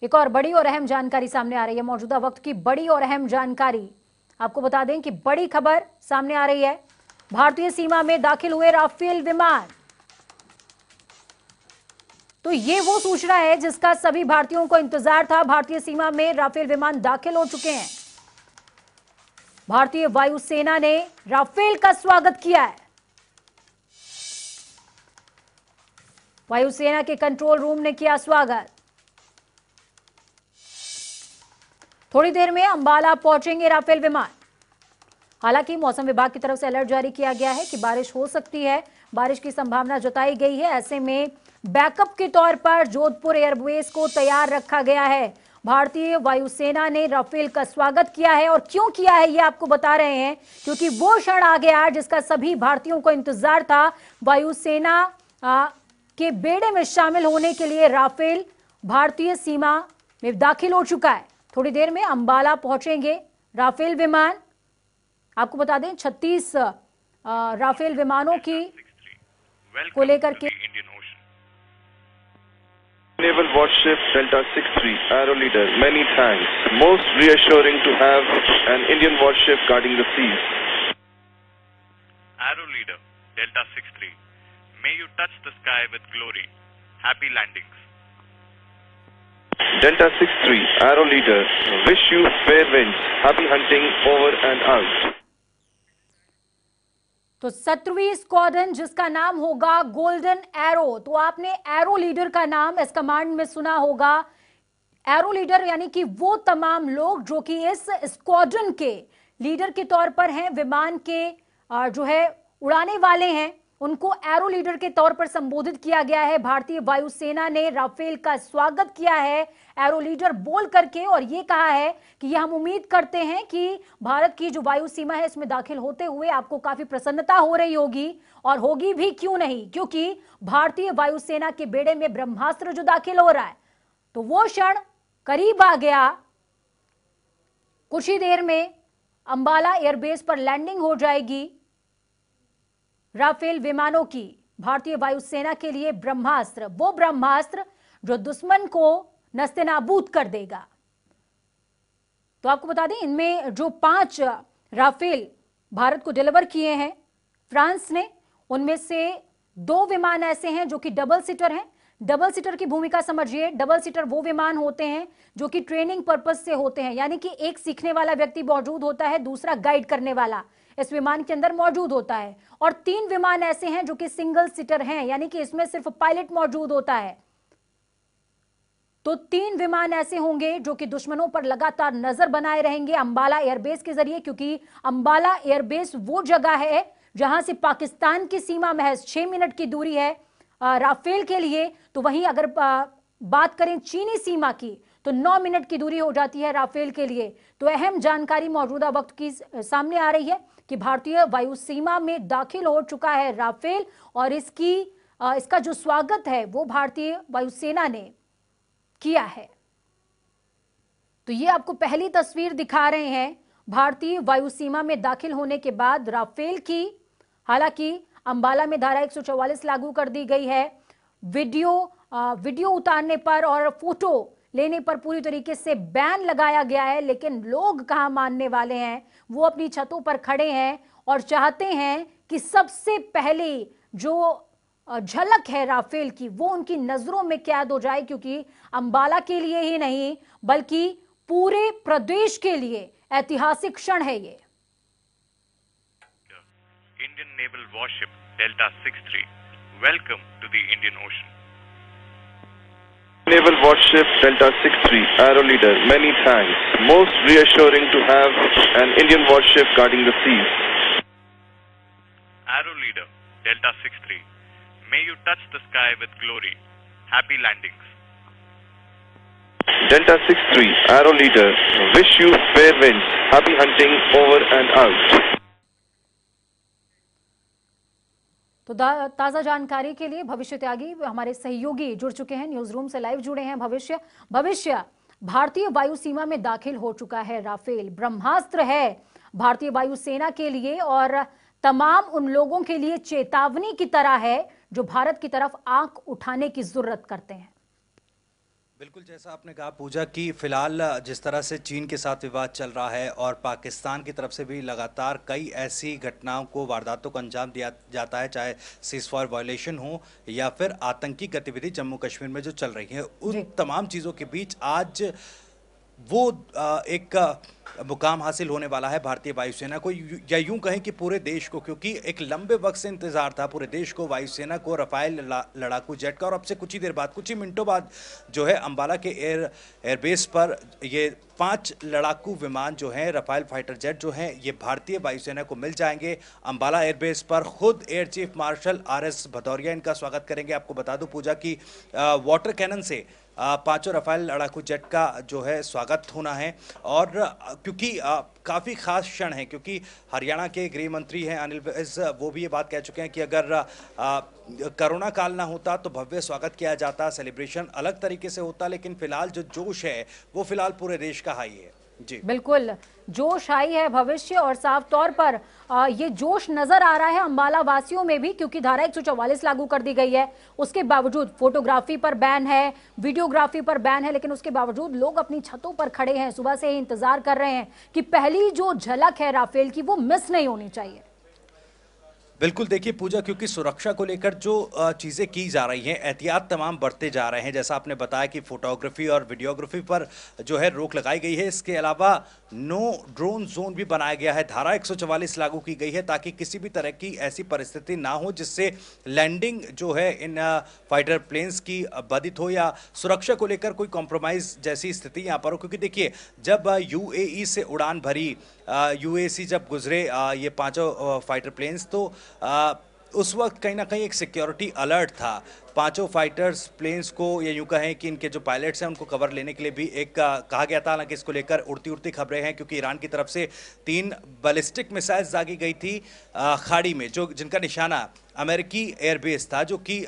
एक और बड़ी और अहम जानकारी सामने आ रही है, मौजूदा वक्त की बड़ी और अहम जानकारी। आपको बता दें कि बड़ी खबर सामने आ रही है। भारतीय सीमा में दाखिल हुए राफेल विमान। तो ये वो सूचना है जिसका सभी भारतीयों को इंतजार था। भारतीय सीमा में राफेल विमान दाखिल हो चुके हैं। भारतीय वायुसेना ने राफेल का स्वागत किया है। वायुसेना के कंट्रोल रूम ने किया स्वागत। थोड़ी देर में अंबाला पहुंचेंगे राफेल विमान। हालांकि मौसम विभाग की तरफ से अलर्ट जारी किया गया है कि बारिश हो सकती है, बारिश की संभावना जताई गई है। ऐसे में बैकअप के तौर पर जोधपुर एयरबेस को तैयार रखा गया है। भारतीय वायुसेना ने राफेल का स्वागत किया है और क्यों किया है ये आपको बता रहे हैं, क्योंकि वो क्षण आ गया जिसका सभी भारतीयों को इंतजार था। वायुसेना के बेड़े में शामिल होने के लिए राफेल भारतीय सीमा में दाखिल हो चुका है। थोड़ी देर में अंबाला पहुंचेंगे राफेल विमान। आपको बता दें 36 राफेल विमानों की को लेकर के Naval Warship Delta 63, Arrow Leader, many thanks. Most reassuring to have an Indian warship guarding the seas. Arrow Leader, Delta 63, may you touch the sky with glory. Happy landings. Delta 63, Arrow Leader, wish you fair winds. Happy hunting over and out. तो 17वीं squadron जिसका नाम होगा golden arrow. तो आपने arrow leader का नाम इस command में सुना होगा। एरो लीडर यानी कि वो तमाम लोग जो कि इस स्क्वाड्रन के लीडर के तौर पर हैं, विमान के जो है उड़ाने वाले हैं, उनको एरो लीडर के तौर पर संबोधित किया गया है। भारतीय वायुसेना ने राफेल का स्वागत किया है एरो लीडर बोल करके, और ये कहा है कि ये हम उम्मीद करते हैं कि भारत की जो वायु सीमा है इसमें दाखिल होते हुए आपको काफी प्रसन्नता हो रही होगी, और होगी भी, क्यों नहीं, क्योंकि भारतीय वायुसेना के बेड़े में ब्रह्मास्त्र जो दाखिल हो रहा है, तो वो क्षण करीब आ गया। कुछ ही देर में अंबाला एयरबेस पर लैंडिंग हो जाएगी राफेल विमानों की। भारतीय वायुसेना के लिए ब्रह्मास्त्र, वो ब्रह्मास्त्र जो दुश्मन को नस्तेनाबूद कर देगा। तो आपको बता दें इनमें जो 5 राफेल भारत को डिलीवर किए हैं फ्रांस ने, उनमें से 2 विमान ऐसे हैं जो कि डबल सीटर हैं। डबल सीटर की भूमिका समझिए। डबल सीटर वो विमान होते हैं जो कि ट्रेनिंग पर्पस से होते हैं, यानी कि एक सीखने वाला व्यक्ति मौजूद होता है, दूसरा गाइड करने वाला इस विमान के अंदर मौजूद होता है। और 3 विमान ऐसे हैं जो कि सिंगल सीटर हैं, यानी कि इसमें सिर्फ पायलट मौजूद होता है। तो 3 विमान ऐसे होंगे जो कि दुश्मनों पर लगातार नजर बनाए रहेंगे अंबाला एयरबेस के जरिए, क्योंकि अंबाला एयरबेस वो जगह है जहां से पाकिस्तान की सीमा महज 6 मिनट की दूरी है राफेल के लिए। तो वहीं अगर बात करें चीनी सीमा की तो 9 मिनट की दूरी हो जाती है राफेल के लिए। तो अहम जानकारी मौजूदा वक्त की सामने आ रही है कि भारतीय वायु सीमा में दाखिल हो चुका है राफेल, और इसका जो स्वागत है वो भारतीय वायुसेना ने किया है। तो ये आपको पहली तस्वीर दिखा रहे हैं भारतीय वायु सीमा में दाखिल होने के बाद राफेल की। हालांकि अंबाला में धारा 144 लागू कर दी गई है। वीडियो उतारने पर और फोटो लेने पर पूरी तरीके से बैन लगाया गया है, लेकिन लोग कहां मानने वाले हैं। वो अपनी छतों पर खड़े हैं और चाहते हैं कि सबसे पहले जो झलक है राफेल की वो उनकी नजरों में कैद हो जाए, क्योंकि अंबाला के लिए ही नहीं बल्कि पूरे प्रदेश के लिए ऐतिहासिक क्षण है ये। Indian Naval Warship Delta 63, welcome to the Indian Ocean. Naval Warship Delta 63, Arrow Leader, many thanks. Most reassuring to have an Indian warship guarding the seas. Arrow Leader, Delta 63, may you touch the sky with glory. Happy landings. Delta 63, Arrow Leader, wish you fair winds. Happy hunting over and out. तो ताजा जानकारी के लिए भविष्य त्यागी हमारे सहयोगी जुड़ चुके हैं, न्यूज रूम से लाइव जुड़े हैं। भविष्य भारतीय वायु सीमा में दाखिल हो चुका है राफेल, ब्रह्मास्त्र है भारतीय वायुसेना के लिए और तमाम उन लोगों के लिए चेतावनी की तरह है जो भारत की तरफ आंख उठाने की जरूरत करते हैं। बिल्कुल, जैसा आपने कहा पूजा कि फिलहाल जिस तरह से चीन के साथ विवाद चल रहा है और पाकिस्तान की तरफ से भी लगातार कई ऐसी घटनाओं को, वारदातों को अंजाम दिया जाता है, चाहे सीज फायर वायलेशन हो या फिर आतंकी गतिविधि जम्मू कश्मीर में जो चल रही है, उन तमाम चीज़ों के बीच आज वो एक मुकाम हासिल होने वाला है भारतीय वायुसेना को, या यूं कहें कि पूरे देश को, क्योंकि एक लंबे वक्त से इंतजार था पूरे देश को वायुसेना को रफाल लड़ाकू जेट का। और अब से कुछ ही देर बाद, कुछ ही मिनटों बाद जो है अंबाला के एयरबेस पर ये 5 लड़ाकू विमान जो हैं, रफाल फाइटर जेट जो हैं, ये भारतीय वायुसेना को मिल जाएंगे। अंबाला एयरबेस पर खुद air chief marshal RS Bhadauria इनका स्वागत करेंगे। आपको बता दूं पूजा की वाटर कैनन से 5 रफाल लड़ाकू जेट का जो है स्वागत होना है। और क्योंकि काफ़ी खास क्षण है, क्योंकि हरियाणा के गृह मंत्री हैं अनिल विज, वो भी ये बात कह चुके हैं कि अगर कोरोना काल ना होता तो भव्य स्वागत किया जाता, सेलिब्रेशन अलग तरीके से होता, लेकिन फिलहाल जो जोश है वो फिलहाल पूरे देश का हाई है। जी बिल्कुल, जोश आई है भविष्य, और साफ तौर पर ये जोश नजर आ रहा है अंबाला वासियों में भी, क्योंकि धारा 144 लागू कर दी गई है। उसके बावजूद फोटोग्राफी पर बैन है, वीडियोग्राफी पर बैन है, लेकिन उसके बावजूद लोग अपनी छतों पर खड़े हैं, सुबह से ही इंतजार कर रहे हैं कि पहली जो झलक है राफेल की वो मिस नहीं होनी चाहिए। बिल्कुल, देखिए पूजा, क्योंकि सुरक्षा को लेकर जो चीज़ें की जा रही हैं, एहतियात तमाम बढ़ते जा रहे हैं। जैसा आपने बताया कि फोटोग्राफी और वीडियोग्राफी पर जो है रोक लगाई गई है। इसके अलावा नो ड्रोन जोन भी बनाया गया है। धारा 144 लागू की गई है ताकि किसी भी तरह की ऐसी परिस्थिति ना हो जिससे लैंडिंग जो है इन फाइटर प्लेन्स की बाधित हो या सुरक्षा को लेकर कोई कॉम्प्रोमाइज़ जैसी स्थिति यहाँ पर हो। क्योंकि देखिए, जब UAE से उड़ान भरी, UAC जब गुजरे ये 5 फाइटर प्लेन्स, तो उस वक्त कहीं ना कहीं एक सिक्योरिटी अलर्ट था। 5 फाइटर्स प्लेन्स को, या यूं कहें कि इनके जो पायलट्स हैं उनको कवर लेने के लिए भी एक कहा गया था। हालांकि इसको लेकर उड़ती उड़ती खबरें हैं, क्योंकि ईरान की तरफ से 3 बैलिस्टिक मिसाइल्स दागी गई थी खाड़ी में, जो जिनका निशाना अमेरिकी एयरबेस था, जो कि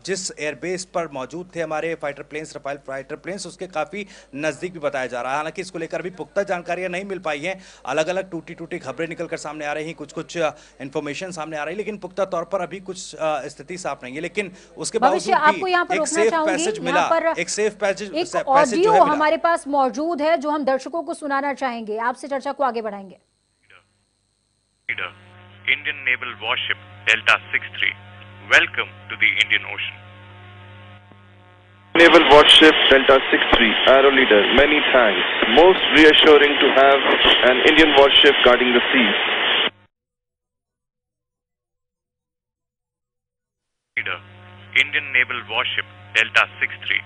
जिस एयरबेस पर मौजूद थे हमारे fighter planes, Rafale fighter planes, उसके काफ़ी नज़दीक भी बताया जा रहा है। हालांकि इसको लेकर भी पुख्ता जानकारियां नहीं मिल पाई हैं। अलग अलग टूटी टूटी खबरें निकलकर सामने आ रही हैं, कुछ कुछ इन्फॉर्मेशन सामने आ रही है, लेकिन पुख्ता तौर पर अभी कुछ स्थिति साफ नहीं है। लेकिन उसके बावजूद आपको यहाँ पर एक रोकना सेफ चाहूंगी, पैसेज मिला, एक सेफ पैसेज एक ऑडियो हमारे पास मौजूद है जो हम दर्शकों को सुनाना चाहेंगे। आपसे चर्चा को आगे बढ़ाएंगे। Indian naval warship Delta 63, welcome to the Indian Ocean. Naval warship Delta 63, Arrow Leader, many thanks. Most reassuring to have an Indian warship guarding the seas. Indian naval warship Delta 63,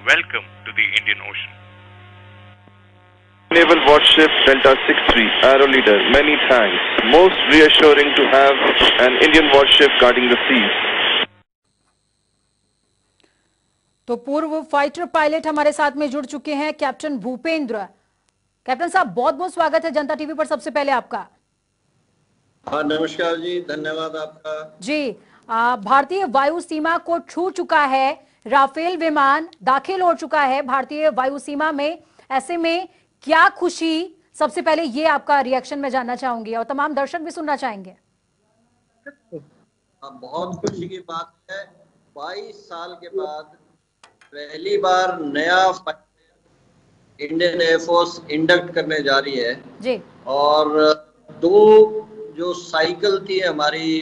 welcome to the Indian Ocean. Naval warship Delta 63, Arrow Leader, many thanks. Most reassuring to have an Indian warship guarding the seas. तो पूर्व fighter pilot हमारे साथ में जुड़ चुके हैं captain Bhupendra. Captain साहब, बहुत बहुत स्वागत है जनता टीवी पर सबसे पहले आपका। हाँ, नमस्कार जी, धन्यवाद आपका जी। भारतीय वायु सीमा को छू चुका है राफेल विमान, दाखिल हो चुका है भारतीय वायु सीमा में। ऐसे में क्या खुशी, सबसे पहले ये आपका रिएक्शन मैं जानना चाहूंगी और तमाम दर्शक भी सुनना चाहेंगे। बहुत खुशी की बात है, 22 साल के बाद पहली बार नया इंडियन एयरफोर्स इंडक्ट करने जा रही है जी। और 2 जो साइकिल थी हमारी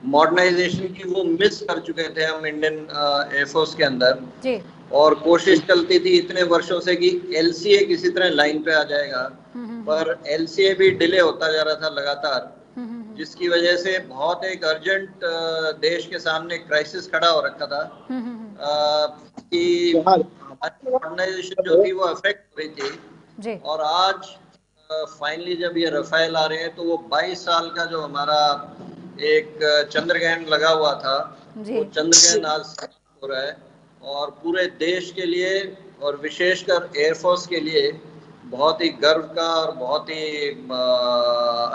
मॉडर्नाइजेशन की, वो मिस कर चुके थे हम इंडियन एयरफोर्स के अंदर जी। और कोशिश चलती थी इतने वर्षों से कि LCA किसी तरह लाइन पे आ जाएगा, पर LCA भी डिले होता जा रहा था लगातार, जिसकी वजह से बहुत एक अर्जेंट देश के सामने क्राइसिस खड़ा हो रखा था कि मॉडर्नाइजेशन जो थी वो अफेक्ट हो रही थी जी। और आज फाइनली जब ये रफाल आ रहे हैं तो वो 22 साल का जो हमारा एक चंद्रग्रहण लगा हुआ था, वो चंद्रग्रहण आज हो रहा है और पूरे देश के लिए और विशेषकर एयरफोर्स के लिए बहुत ही गर्व का और बहुत ही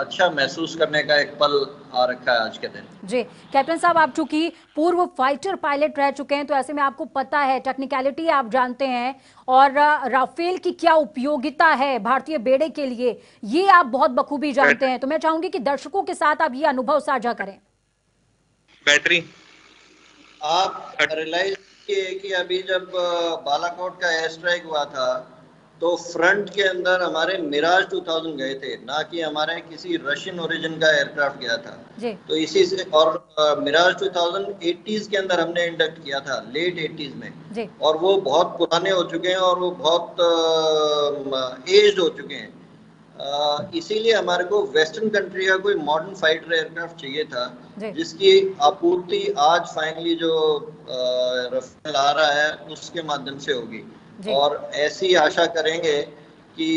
अच्छा महसूस करने का एक पल आ रखा है आज के दिन जी। कैप्टन साहब, आप चूंकि पूर्व फाइटर पायलट रह चुके हैं तो ऐसे में आपको पता है, टेक्निकलिटी आप जानते हैं और राफेल की क्या उपयोगिता है भारतीय बेड़े के लिए, ये आप बहुत बखूबी जानते हैं। तो मैं चाहूंगी कि दर्शकों के साथ आप ये अनुभव साझा करें। बेहतरीन। आप रिलाइज कि अभी जब बालाकोट का एयर स्ट्राइक हुआ था तो फ्रंट के अंदर हमारे मिराज 2000 गए थे, ना कि हमारे किसी रशियन ओरिजिन का एयरक्राफ्ट गया था। तो इसी से, और मिराज 2000 80s के अंदर हमने इंडक्ट किया था, लेट 80s में, और वो बहुत पुराने हो चुके हैं और वो बहुत एज्ड हो चुके हैं। इसीलिए हमारे को वेस्टर्न कंट्री का कोई मॉडर्न फाइटर एयरक्राफ्ट चाहिए था, जिसकी आपूर्ति आज फाइनली जो रफेल आ रहा है उसके माध्यम से होगी। और ऐसी आशा करेंगे कि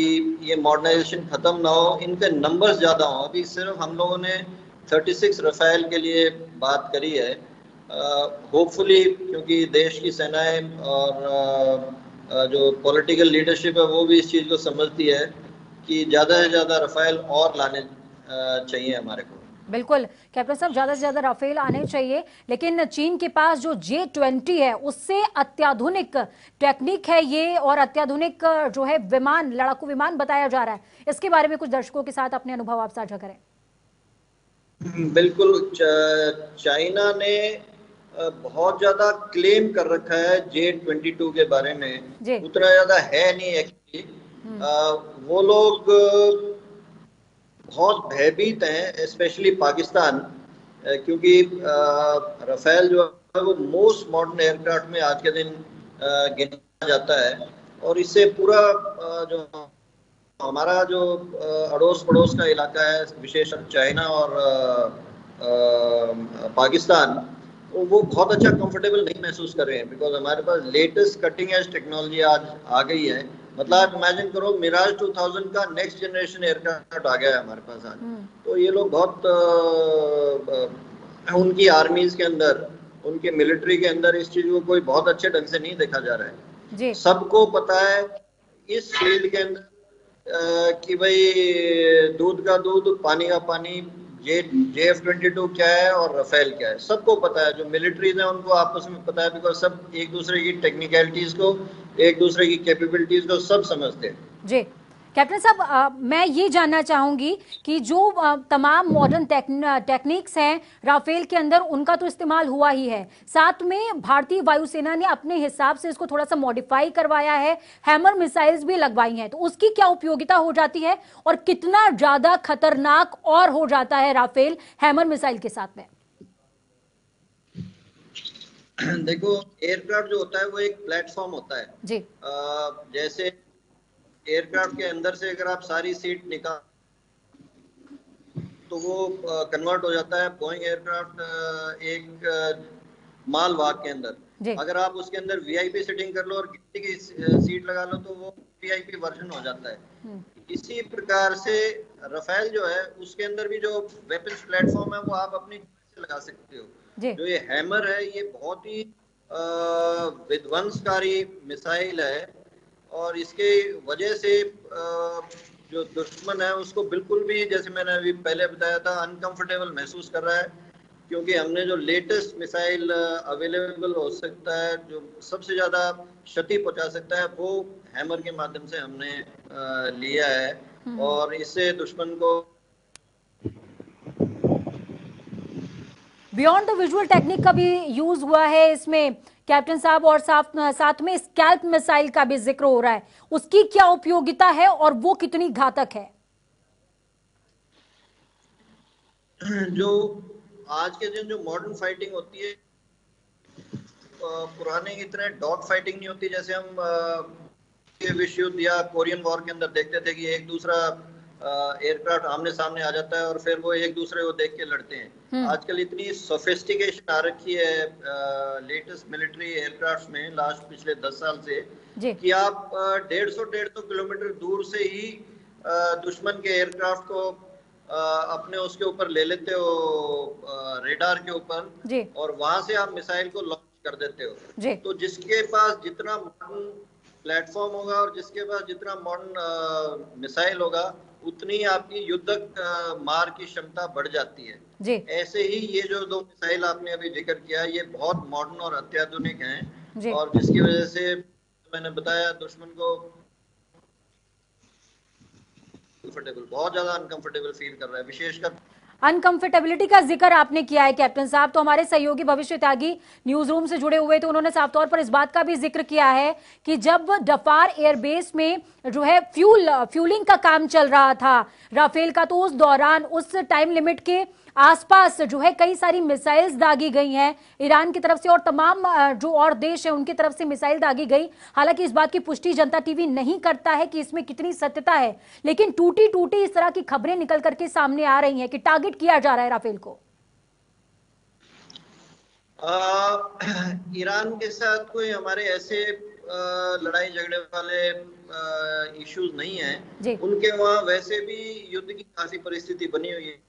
ये मॉडर्नाइजेशन खत्म ना हो, इनके नंबर्स ज्यादा हो। अभी सिर्फ हम लोगों ने 36 रफेल के लिए बात करी है। होपफुली, क्योंकि देश की सेनाएं और जो पॉलिटिकल लीडरशिप है वो भी इस चीज को समझती है कि ज्यादा से ज्यादा रफेल और लाने चाहिए हमारे को। बिल्कुल कैप्टन साहब, ज्यादा से ज्यादा राफेल आने चाहिए, लेकिन चीन के पास जो J-20 है उससे अत्याधुनिक टेक्निक है ये, और अत्याधुनिक जो है विमान, लड़ाकू विमान बताया जा रहा है। इसके बारे में कुछ दर्शकों के साथ अपने अनुभव आप साझा करें। बिल्कुल, चाइना ने बहुत ज्यादा क्लेम कर रखा है J-22 के बारे में, उतना ज्यादा है नहीं एक्चुअली। वो लोग बहुत भयभीत हैं, स्पेशली पाकिस्तान, क्योंकि रफेल जो है वो मोस्ट मॉडर्न एयरक्राफ्ट में आज के दिन गिना जाता है। और इससे पूरा जो हमारा जो अड़ोस पड़ोस का इलाका है, विशेषकर चाइना और पाकिस्तान, तो वो बहुत अच्छा कंफर्टेबल नहीं महसूस कर रहे हैं, बिकॉज हमारे पास लेटेस्ट कटिंग एज टेक्नोलॉजी आज आ गई है। मतलब आप इमेजिन करो, मिराज 2000 का नेक्स्ट जनरेशन एयरक्राफ्ट आ गया है हमारे पास आज। तो ये लोग बहुत उनकी आर्मीज के अंदर, उनके मिलिट्री के अंदर इस चीज को कोई बहुत अच्छे ढंग से नहीं देखा जा रहा है। सबको पता है इस फील्ड के अंदर कि भाई दूध का दूध, पानी का पानी, JF-22 क्या है और रफेल क्या है, सबको पता है। जो मिलिट्रीज है उनको आपस में पता है, बिकॉज सब एक दूसरे की टेक्निकलिटीज को, एक दूसरे की कैपेबिलिटीज को सब समझते हैं। जी कैप्टन साहब, मैं ये जानना चाहूंगी कि जो तमाम मॉडर्न टेक्निक्स हैं राफेल के अंदर, उनका तो इस्तेमाल हुआ ही है, साथ में भारतीय वायुसेना ने अपने हिसाब से इसको थोड़ा सा मॉडिफाई करवाया है, हैमर मिसाइल्स भी लगवाई हैं, तो उसकी क्या उपयोगिता हो जाती है और कितना ज्यादा खतरनाक और हो जाता है राफेल हैमर मिसाइल के साथ में? देखो, एयरक्राफ्ट जो होता है वो एक प्लेटफॉर्म होता है जी। जैसे एयरक्राफ्ट के अंदर से अगर आप सारी सीट निकाल तो वो कन्वर्ट हो जाता है बोइंग एयरक्राफ्ट एक मालवाहक के अंदर। अगर आप उसके अंदर VIP सीटिंग कर लो और किसी की सीट लगा लो तो वो VIP वर्जन हो जाता है। इसी प्रकार से रफेल जो है उसके अंदर भी जो वेपन्स प्लेटफॉर्म है वो आप अपनी से लगा सकते हो। जो ये हैमर है ये बहुत ही विध्वंसकारी मिसाइल है, और इसके वजह से जो दुश्मन है उसको बिल्कुल भी, जैसे मैंने अभी पहले बताया था, अनकंफर्टेबल महसूस कर रहा है, क्योंकि हमने जो लेटेस्ट मिसाइल अवेलेबल हो सकता है, जो सबसे ज्यादा क्षति पहुंचा सकता है, वो हैमर के माध्यम से हमने लिया है, और इससे दुश्मन को बियॉन्ड द विजुअल टेक्निक का भी यूज हुआ है इसमें कैप्टन साहब, और साथ में स्कैल्प मिसाइल का भी जिक्र हो रहा है, उसकी क्या उपयोगिता है और वो कितनी घातक है? जो आज के दिन जो मॉडर्न फाइटिंग होती है, पुराने की तरह डॉग फाइटिंग नहीं होती, जैसे हम विश्व युद्ध या कोरियन वॉर के अंदर देखते थे कि एक दूसरा एयरक्राफ्ट आमने सामने आ जाता है और फिर वो एक दूसरे को देख के लड़ते हैं। आजकल इतनी सोफिस्टिकेशन आ रखी है लेटेस्ट मिलिट्री एयरक्राफ्ट में लास्ट पिछले 10 साल से कि आप 150 किलोमीटर दूर से ही दुश्मन के एयरक्राफ्ट को अपने उसके ऊपर ले लेते हो, रेडार के ऊपर, और वहां से आप मिसाइल को लॉन्च कर देते हो। तो जिसके पास जितना मॉडर्न प्लेटफॉर्म होगा और जिसके पास जितना मॉडर्न मिसाइल होगा, उतनी आपकी युद्धक मार की क्षमता बढ़ जाती है। ऐसे ही ये जो दो मिसाइल आपने अभी जिक्र किया, ये बहुत मॉडर्न और अत्याधुनिक हैं, और जिसकी वजह से मैंने बताया दुश्मन को कंफर्टेबल, बहुत ज्यादा अनकंफर्टेबल फील कर रहा है, विशेषकर अनकंफर्टेबिलिटी का जिक्र आपने किया है कैप्टन साहब, तो हमारे सहयोगी भविष्य त्यागी न्यूज रूम से जुड़े हुए, तो उन्होंने साफ तौर पर इस बात का भी जिक्र किया है कि जब डफार एयरबेस में जो है फ्यूलिंग का काम चल रहा था राफेल का, तो उस दौरान उस टाइम लिमिट के आसपास जो है कई सारी मिसाइल्स दागी गई हैं ईरान की तरफ से, और तमाम जो और देश है उनकी तरफ से मिसाइल दागी गई। हालांकि इस बात की पुष्टि जनता टीवी नहीं करता है कि इसमें कितनी सत्यता है, लेकिन टूटी टूटी इस तरह की खबरें निकल करके सामने आ रही हैं कि टारगेट किया जा रहा है राफेल को। ईरान के साथ कोई हमारे ऐसे लड़ाई झगड़े वाले इश्यूज नहीं है, उनके वहां वैसे भी युद्ध की काफी परिस्थिति बनी हुई है।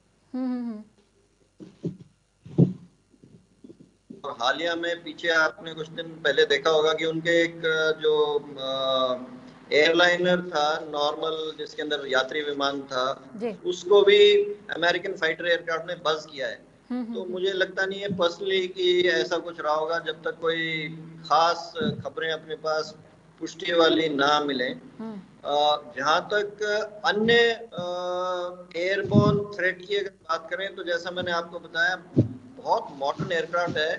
और हालिया में पीछे आपने कुछ दिन पहले देखा होगा कि उनके एक जो एयरलाइनर था नॉर्मल, जिसके अंदर यात्री विमान था, उसको भी अमेरिकन फाइटर एयरक्राफ्ट ने बस किया है। तो मुझे लगता नहीं है पर्सनली कि ऐसा कुछ रहा होगा जब तक कोई खास खबरें अपने पास पुष्टि वाली ना मिले। जहां तक अन्य एयरबोर्न थ्रेट की अगर बात करें, तो जैसा मैंने आपको बताया बहुत मॉडर्न एयरक्राफ्ट है,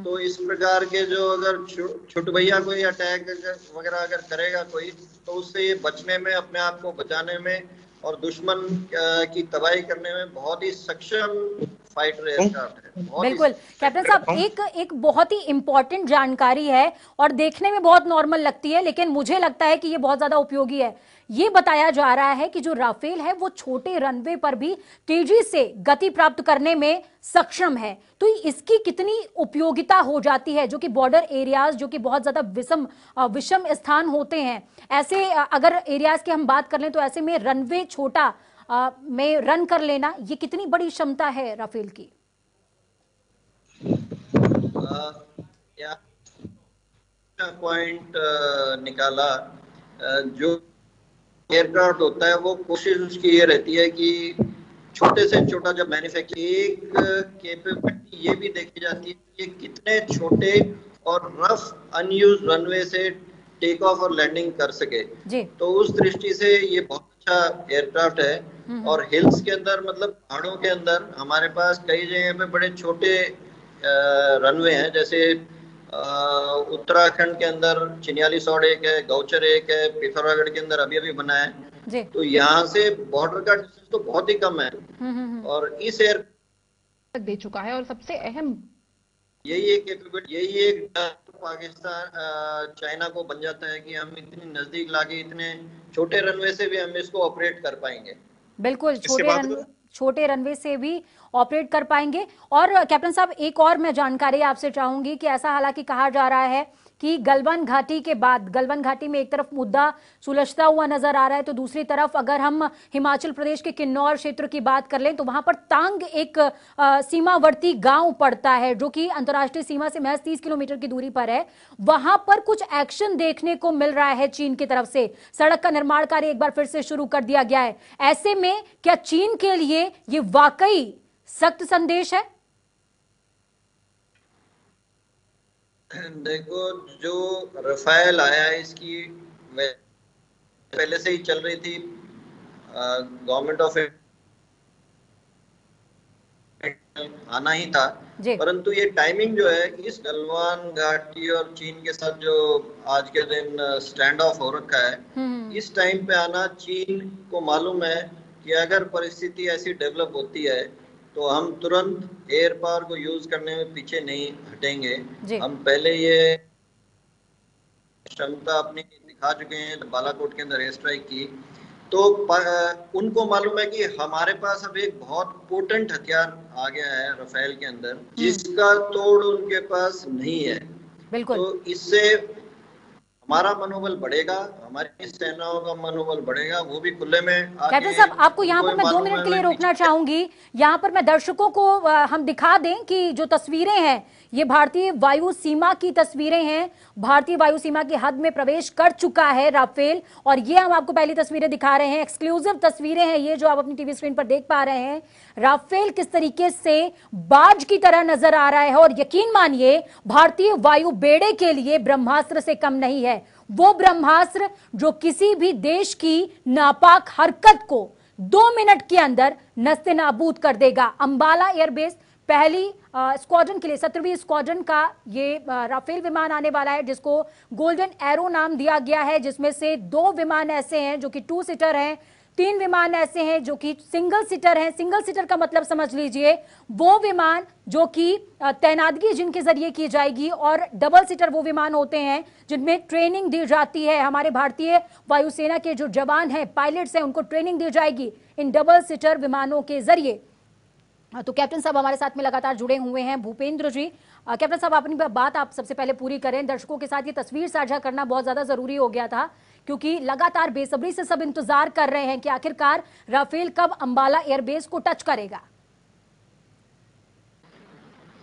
तो इस प्रकार के जो अगर छुटभैया कोई अटैक वगैरह अगर करेगा कोई, तो उससे ये बचने में, अपने आप को बचाने में और दुश्मन की तबाही करने में बहुत ही सक्षम फाइटर एयरक्राफ्ट है। बिल्कुल कैप्टन साहब, एक बहुत ही इंपॉर्टेंट जानकारी है और देखने में बहुत नॉर्मल लगती है, लेकिन मुझे लगता है कि ये बहुत ज्यादा उपयोगी है। ये बताया जा रहा है कि जो राफेल है वो छोटे रनवे पर भी तेजी से गति प्राप्त करने में सक्षम है, तो इसकी कितनी उपयोगिता हो जाती है, जो कि बॉर्डर एरियाज, जो कि बहुत ज्यादा विषम स्थान होते हैं, ऐसे अगर एरियाज की हम बात कर लें, तो ऐसे में रनवे छोटा में रन कर लेना, ये कितनी बड़ी क्षमता है राफेल की? पॉइंट निकाला, जो एयरक्राफ्ट होता है वो कोशिश उसकी ये रहती है कि छोटे से छोटा जब मैन्युफैक्चर, एक कैपेबिलिटी ये भी देखी जाती है कि कितने छोटे और रफ अनयूज रनवे से टेक ऑफ और लैंडिंग कर सके। तो उस दृष्टि से ये बहुत अच्छा एयरक्राफ्ट है। और हिल्स के अंदर, मतलब पहाड़ों के अंदर हमारे पास कई जगह पे बड़े छोटे रनवे हैं, जैसे उत्तराखंड के अंदर चिन्याली सौड़ एक है, गौचर एक है, पिथौरागढ़ के अंदर अभी बना है। तो यहाँ से बॉर्डर का डिस्टेंस तो बहुत ही कम है, और इस एयर दे चुका है। और सबसे अहम यही एक कैपेबिलिटी, यही एक पाकिस्तान चाइना को बन जाता है कि हम इतनी नजदीक लाके इतने छोटे रनवे से भी हम इसको ऑपरेट कर पाएंगे। बिल्कुल, छोटे रनवे से भी ऑपरेट कर पाएंगे। और कैप्टन साहब, एक और मैं जानकारी आपसे चाहूंगी कि ऐसा हालांकि कहा जा रहा है कि गलवान घाटी के बाद, गलवान घाटी में एक तरफ मुद्दा सुलझता हुआ नजर आ रहा है, तो दूसरी तरफ अगर हम हिमाचल प्रदेश के किन्नौर क्षेत्र की बात कर लें, तो वहां पर तांग एक सीमावर्ती गांव पड़ता है, जो कि अंतर्राष्ट्रीय सीमा से महज 30 किलोमीटर की दूरी पर है। वहां पर कुछ एक्शन देखने को मिल रहा है चीन की तरफ से, सड़क का निर्माण कार्य एक बार फिर से शुरू कर दिया गया है। ऐसे में क्या चीन के लिए ये वाकई सख्त संदेश है? देखो, जो रफेल आया है इसकी पहले से ही चल रही थी, गवर्नमेंट ऑफ आना ही था, परंतु ये टाइमिंग जो है, इस गलवान घाटी और चीन के साथ जो आज के दिन स्टैंड ऑफ हो रखा है, इस टाइम पे आना, चीन को मालूम है कि अगर परिस्थिति ऐसी डेवलप होती है तो हम तुरंत एयर पावर को यूज करने में पीछे नहीं हटेंगे। हम पहले ये क्षमता अपनी दिखा चुके हैं, बालाकोट के अंदर एयर स्ट्राइक की, तो उनको मालूम है कि हमारे पास अब एक बहुत पोटेंट हथियार आ गया है रफेल के अंदर, जिसका तोड़ उनके पास नहीं है। बिल्कुल। तो इससे हमारा मनोबल बढ़ेगा, हमारी सेनाओं का मनोबल बढ़ेगा, वो भी खुले में। कैप्टन साहब, आपको यहाँ पर मैं 2 मिनट के लिए रोकना चाहूंगी। यहाँ पर मैं दर्शकों को हम दिखा दें कि जो तस्वीरें हैं, ये भारतीय वायु सीमा की तस्वीरें हैं। भारतीय वायु सीमा की हद में प्रवेश कर चुका है राफेल, और ये हम आपको पहली तस्वीरें दिखा रहे हैं, एक्सक्लूसिव तस्वीरें हैं ये, जो आप अपनी टीवी स्क्रीन पर देख पा रहे हैं। राफेल किस तरीके से बाज की तरह नजर आ रहा है, और यकीन मानिए भारतीय वायु बेड़े के लिए ब्रह्मास्त्र से कम नहीं है। वो ब्रह्मास्त्र जो किसी भी देश की नापाक हरकत को 2 मिनट के अंदर नस्ते नाबूद कर देगा। अंबाला एयरबेस पहली स्क्वाड्रन के लिए 17वीं स्क्वाड्रन का ये राफेल विमान आने वाला है, जिसको गोल्डन एरो नाम दिया गया है, जिसमें से 2 विमान ऐसे हैं जो कि 2 सीटर हैं, 3 विमान ऐसे हैं जो कि सिंगल सीटर हैं। सिंगल सीटर का मतलब समझ लीजिए वो विमान जो कि तैनातगी जिनके जरिए की जाएगी, और डबल सीटर वो विमान होते हैं जिनमें ट्रेनिंग दी जाती है। हमारे भारतीय वायुसेना के जो जवान हैं, पायलट्स हैं, उनको ट्रेनिंग दी जाएगी इन डबल सीटर विमानों के जरिए। तो कैप्टन साहब हमारे साथ में लगातार जुड़े हुए हैं, भूपेंद्र जी। कैप्टन साहब अपनी बात आप सबसे पहले पूरी करें। दर्शकों के साथ ये तस्वीर साझा करना बहुत ज्यादा जरूरी हो गया था, क्योंकि लगातार बेसब्री से सब इंतजार कर रहे हैं कि आखिरकार राफेल कब अंबाला एयरबेस को टच करेगा।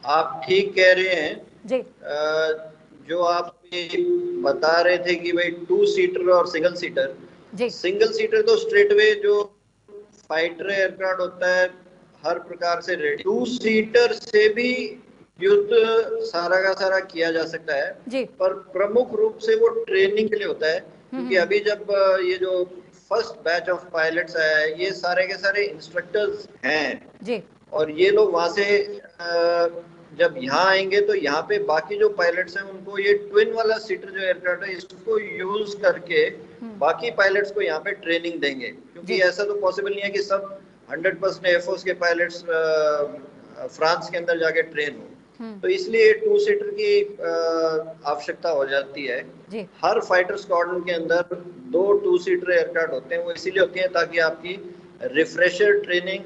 आप ठीक कह रहे हैं जी। जो आप बता रहे थे कि भाई 2 सीटर और सिंगल सीटर जी। सिंगल सीटर तो स्ट्रेटवे जो फाइटर एयरक्राफ्ट होता है हर प्रकार से रेडी। 2 सीटर से भी युद्ध सारा का सारा किया जा सकता है जी। पर प्रमुख रूप से वो ट्रेनिंग के लिए होता है, क्योंकि अभी जब ये जो फर्स्ट बैच ऑफ पायलट्स आया है ये सारे के सारे इंस्ट्रक्टर्स हैं जी। और ये लोग वहां से जब यहाँ आएंगे तो यहाँ पे बाकी जो पायलट्स हैं उनको ये ट्विन वाला सीटर जो एयरक्राफ्ट है इसको यूज करके बाकी पायलट्स को यहाँ पे ट्रेनिंग देंगे, क्योंकि ऐसा तो पॉसिबल नहीं है कि सब 100% एयरफोर्स के पायलट्स फ्रांस के अंदर जाके ट्रेन हो। तो इसलिए 2 सीटर की आवश्यकता हो जाती है। हर फाइटर स्क्वाड्रन के अंदर 2 2 सीटर एयरक्राफ्ट होते हैं। वो इसीलिए होती है ताकि आपकी रिफ्रेशर ट्रेनिंग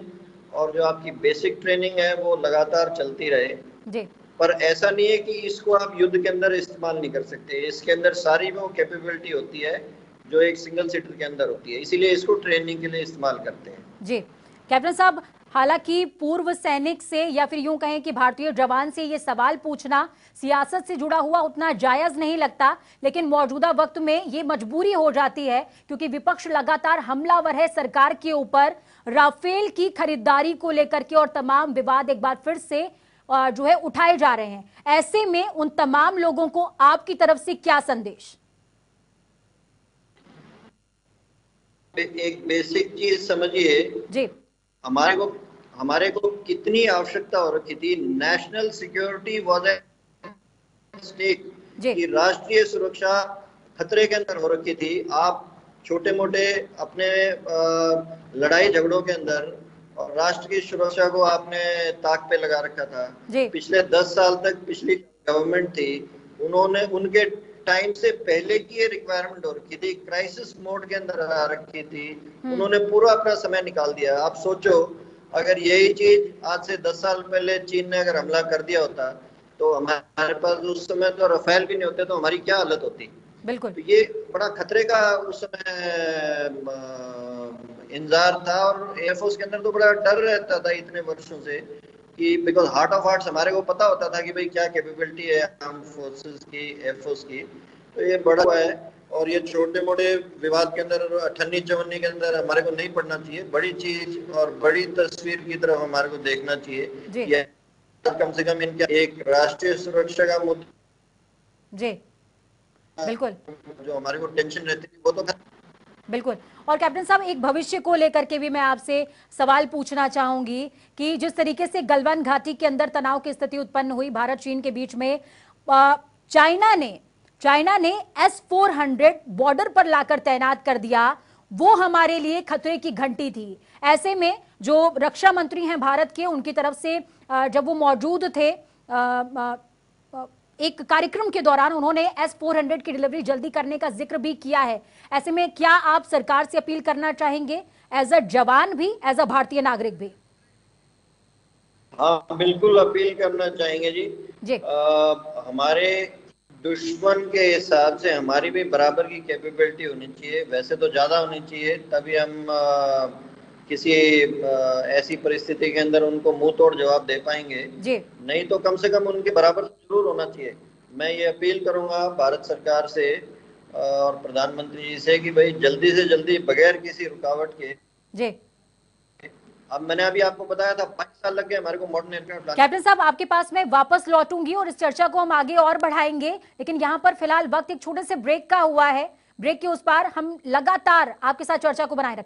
और जो आपकी बेसिक ट्रेनिंग है वो लगातार चलती रहे जी। पर ऐसा नहीं है कि इसको आप युद्ध के अंदर इस्तेमाल नहीं कर सकते। इसके अंदर सारी वो कैपेबिलिटी होती है जो एक सिंगल सीटर के अंदर होती है, इसीलिए इसको ट्रेनिंग के लिए इस्तेमाल करते हैं। जी कैप्टन साहब, हालांकि पूर्व सैनिक से या फिर यूं कहें कि भारतीय जवान से ये सवाल पूछना सियासत से जुड़ा हुआ उतना जायज नहीं लगता, लेकिन मौजूदा वक्त में ये मजबूरी हो जाती है क्योंकि विपक्ष लगातार हमलावर है सरकार के ऊपर राफेल की खरीदारी को लेकर के, और तमाम विवाद एक बार फिर से जो है उठाए जा रहे हैं। ऐसे में उन तमाम लोगों को आपकी तरफ से क्या संदेश? एक बेसिक चीज समझिए जी, हमारे को कितनी आवश्यकता हो रखी थी। National security was at stake, कि राष्ट्रीय सुरक्षा खतरे के अंदर हो रखी थी। आप छोटे मोटे अपने लड़ाई झगड़ों के अंदर और राष्ट्र की सुरक्षा को आपने ताक पे लगा रखा था। पिछले 10 साल तक पिछली गवर्नमेंट थी, उन्होंने उनके टाइम से पहले की ये रिक्वायरमेंट हो रखी थी, क्राइसिस मोड के अंदर आ रखी थी। उन्होंने पूरा अपना समय निकाल दिया। आप सोचो अगर यही चीज आज से 10 साल पहले चीन ने अगर हमला कर दिया होता तो हमारे पास उस समय तो राफेल भी नहीं होते तो हमारी क्या हालत होती। बिल्कुल। तो ये बड़ा खतरे का उस समय इंतजार था और एयरफोर्स के अंदर तो बड़ा डर रहता था इतने वर्षों से कि बिकॉज हार्ट ऑफ हार्ट्स हमारे को पता होता था कि भाई क्या कैपेबिलिटी है आर्म फोर्सेस की, एयरफोर्स की। तो ये बड़ा हुआ है और ये छोटे मोटे विवाद के अंदर अठन्नी चवन्नी के अंदर हमारे को नहीं पड़ना चाहिए। बड़ी चीज और बड़ी तस्वीर की तरफ हमारे को देखना चाहिए। कम से कम इनका एक राष्ट्रीय सुरक्षा का मुद्दा जी बिल्कुल जो हमारे को टेंशन रहती थी वो तो बिल्कुल। और कैप्टन साहब, एक भविष्य को लेकर के भी मैं आपसे सवाल पूछना चाहूंगी कि जिस तरीके से गलवान घाटी के अंदर तनाव की स्थिति उत्पन्न हुई भारत चीन के बीच में, चाइना ने S-400 बॉर्डर पर लाकर तैनात कर दिया, वो हमारे लिए खतरे की घंटी थी। ऐसे में जो रक्षा मंत्री हैं भारत के, उनकी तरफ से जब वो मौजूद थे एक कार्यक्रम के दौरान उन्होंने S-400 की डिलीवरी जल्दी करने का जिक्र भी किया है। ऐसे में क्या आप सरकार से अपील करना चाहेंगे एज अ जवान भी, एज अ भारतीय नागरिक भी? हाँ बिल्कुल अपील करना चाहेंगे जी। हमारे दुश्मन के हिसाब से हमारी भी बराबर की कैपेबिलिटी होनी चाहिए, वैसे तो ज्यादा होनी चाहिए, तभी हम किसी ऐसी परिस्थिति के अंदर उनको मुंह तोड़ जवाब दे पाएंगे जी। नहीं तो कम से कम उनके बराबर जरूर होना चाहिए। मैं ये अपील करूंगा भारत सरकार से और प्रधानमंत्री जी से कि भाई जल्दी से जल्दी बगैर किसी रुकावट के जी। अब मैंने अभी आपको बताया था 5 साल लग गए हमारे को मॉडर्न एयरक्राफ्ट। कैप्टन साहब, आपके पास में वापस लौटूंगी और इस चर्चा को हम आगे और बढ़ाएंगे, लेकिन यहाँ पर फिलहाल वक्त एक छोटे से ब्रेक का हुआ है। ब्रेक के उस पार हम लगातार आपके साथ चर्चा को बनाए रखेंगे।